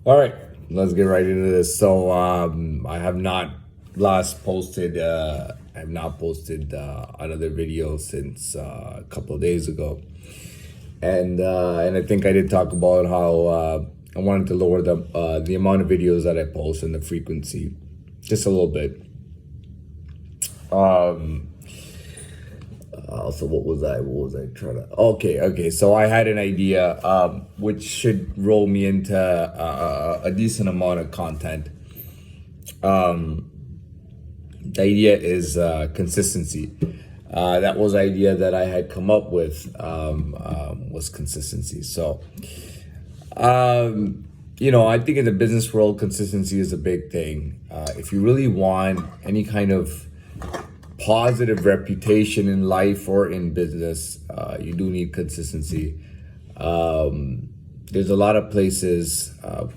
All right, let's get right into this. So I have not last posted. I have not posted another video since a couple of days ago, and I think I did talk about how I wanted to lower the amount of videos that I post and the frequency, just a little bit. So what was I trying to? Okay. So I had an idea, which should roll me into a decent amount of content. The idea is consistency. That was the idea that I had come up with, was consistency. So, I think in the business world, consistency is a big thing. If you really want any kind of positive reputation in life or in business, you do need consistency. There's a lot of places,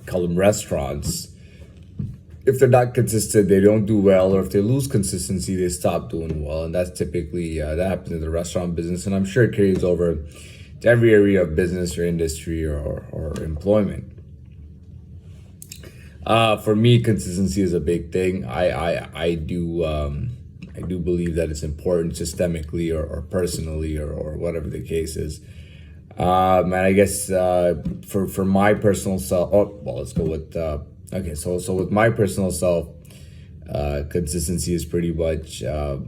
call them restaurants. If they're not consistent, they don't do well, or if they lose consistency, they stop doing well. And that's typically, that happens in the restaurant business. And I'm sure it carries over to every area of business or industry or employment. For me, consistency is a big thing. I do believe that it's important systemically or personally or whatever the case is. And I guess for my personal self, let's go with okay. So with my personal self, consistency is pretty much a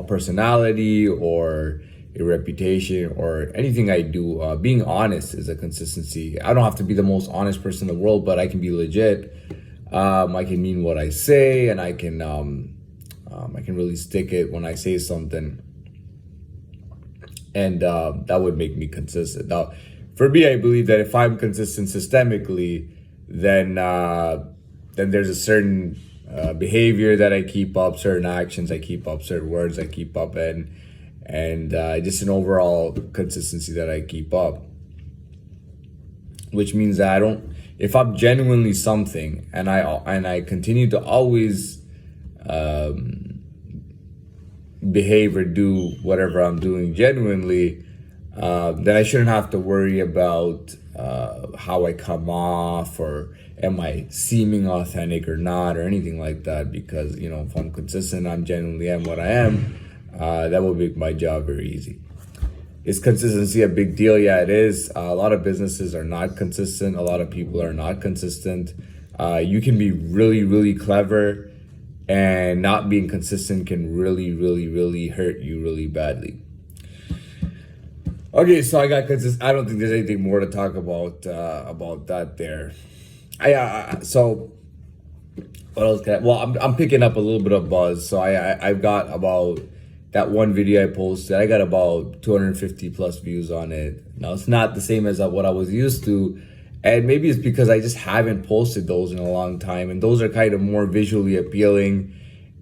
personality or a reputation or anything I do. Being honest is a consistency. I don't have to be the most honest person in the world, but I can be legit. I can mean what I say, and I can really stick it when I say something, and that would make me consistent. Now, for me, I believe that if I'm consistent systemically, then there's a certain behavior that I keep up, certain actions I keep up, certain words I keep up, and just an overall consistency that I keep up. Which means that if I'm genuinely something, and I continue to always behave or do whatever I'm doing genuinely, then I shouldn't have to worry about how I come off, or am I seeming authentic or not, or anything like that. Because if I'm consistent, I'm genuinely am what I am. That will make my job very easy. Is consistency a big deal? Yeah, it is. A lot of businesses are not consistent. A lot of people are not consistent. You can be really, really clever, and not being consistent can really, really, really hurt you really badly. Okay, so I got consistent. I don't think there's anything more to talk about that there. So what else can I? Well, I'm picking up a little bit of buzz. So I've got about that one video I posted. I got about 250 plus views on it. Now it's not the same as what I was used to. And maybe it's because I just haven't posted those in a long time. And those are kind of more visually appealing,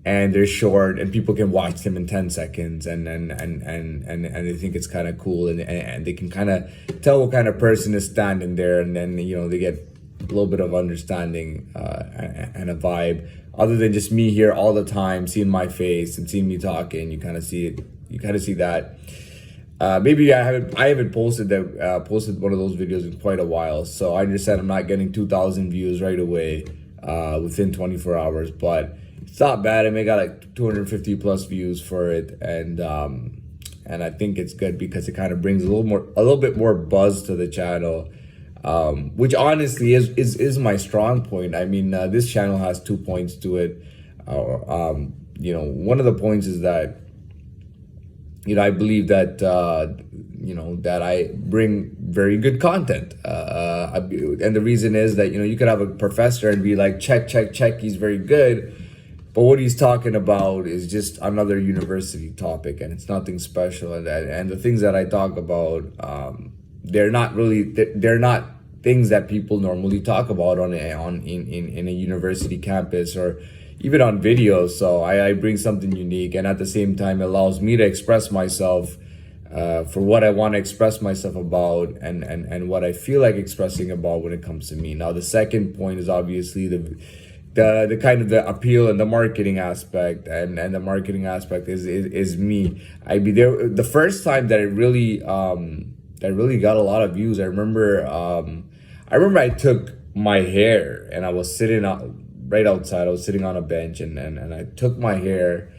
and they're short, and people can watch them in 10 seconds, and they think it's kind of cool, and they can kind of tell what kind of person is standing there, and then they get a little bit of understanding and a vibe, other than just me here all the time seeing my face and seeing me talking. You kind of see it. You kind of see that. Maybe I haven't posted one of those videos in quite a while, so I just said I'm not getting 2,000 views right away within 24 hours, but it's not bad. I may got like 250 plus views for it, and I think it's good because it kind of brings a little bit more buzz to the channel, which honestly is my strong point. I mean, this channel has 2 points to it. One of the points is that I believe that that I bring very good content, and the reason is that you could have a professor and be like, check, he's very good, but what he's talking about is just another university topic, and it's nothing special. And the things that I talk about, they're not things that people normally talk about in a university campus or even on videos. So I bring something unique, and at the same time, it allows me to express myself for what I want to express myself about, and what I feel like expressing about when it comes to me. Now, the second point is obviously the kind of the appeal and the marketing aspect, and the marketing aspect is me. I be there the first time that it really got a lot of views. I remember I remember I took my hair and I was sitting out right outside. I was sitting on a bench, and I took my hair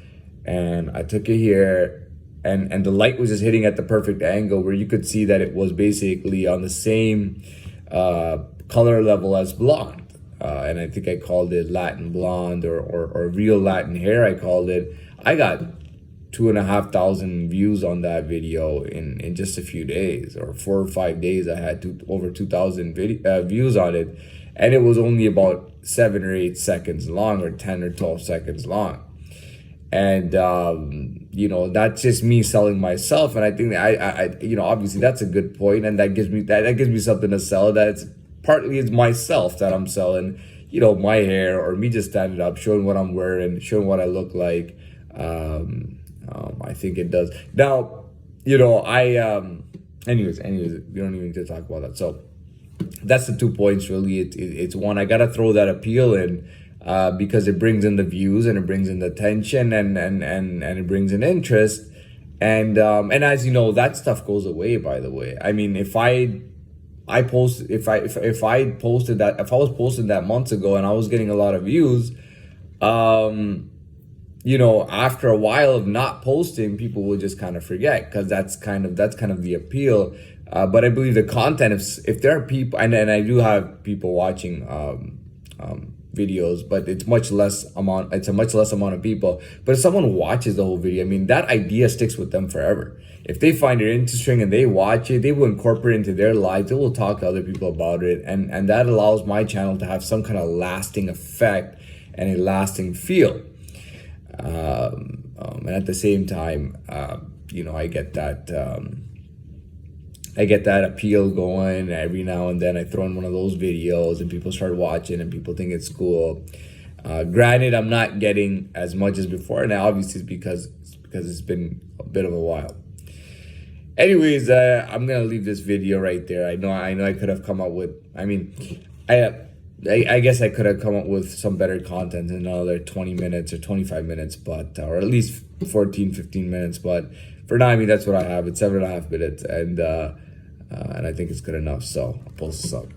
and I took it here, and the light was just hitting at the perfect angle where you could see that it was basically on the same color level as blonde. And I think I called it Latin blonde, or real Latin hair, I called it. I got 2,500 views on that video in just a few days, or 4 or 5 days. I had over 2,000 views on it, and it was only about 7 or 8 seconds long, or 10 or 12 seconds long. And that's just me selling myself. And I think that I obviously that's a good point, and that gives me something to sell. That it's partly it's myself that I'm selling, my hair, or me just standing up, showing what I'm wearing, showing what I look like. I think it does. Now, anyways, we don't even need to talk about that. So that's the 2 points really. It's one, I gotta throw that appeal in, because it brings in the views, and it brings in the attention, and it brings in interest, and as you know, that stuff goes away. By the way, I mean, if I was posting that months ago and I was getting a lot of views, after a while of not posting, people will just kind of forget, because that's kind of the appeal. But I believe the content, if there are people, and I do have people watching videos, but it's a much less amount of people. But if someone watches the whole video, I mean, that idea sticks with them forever. If they find it interesting and they watch it, they will incorporate it into their lives. They will talk to other people about it, and that allows my channel to have some kind of lasting effect and a lasting feel. And at the same time, I get that appeal going. Every now and then I throw in one of those videos and people start watching and people think it's cool. Granted, I'm not getting as much as before, and obviously it's because it's been a bit of a while. Anyways, I'm gonna leave this video right there. I know I could have come up with, I guess I could have come up with some better content in another 20 minutes or 25 minutes, or at least 14, 15 minutes. But for now, that's what I have. It's 7.5 minutes, and I think it's good enough. So I'll post this up.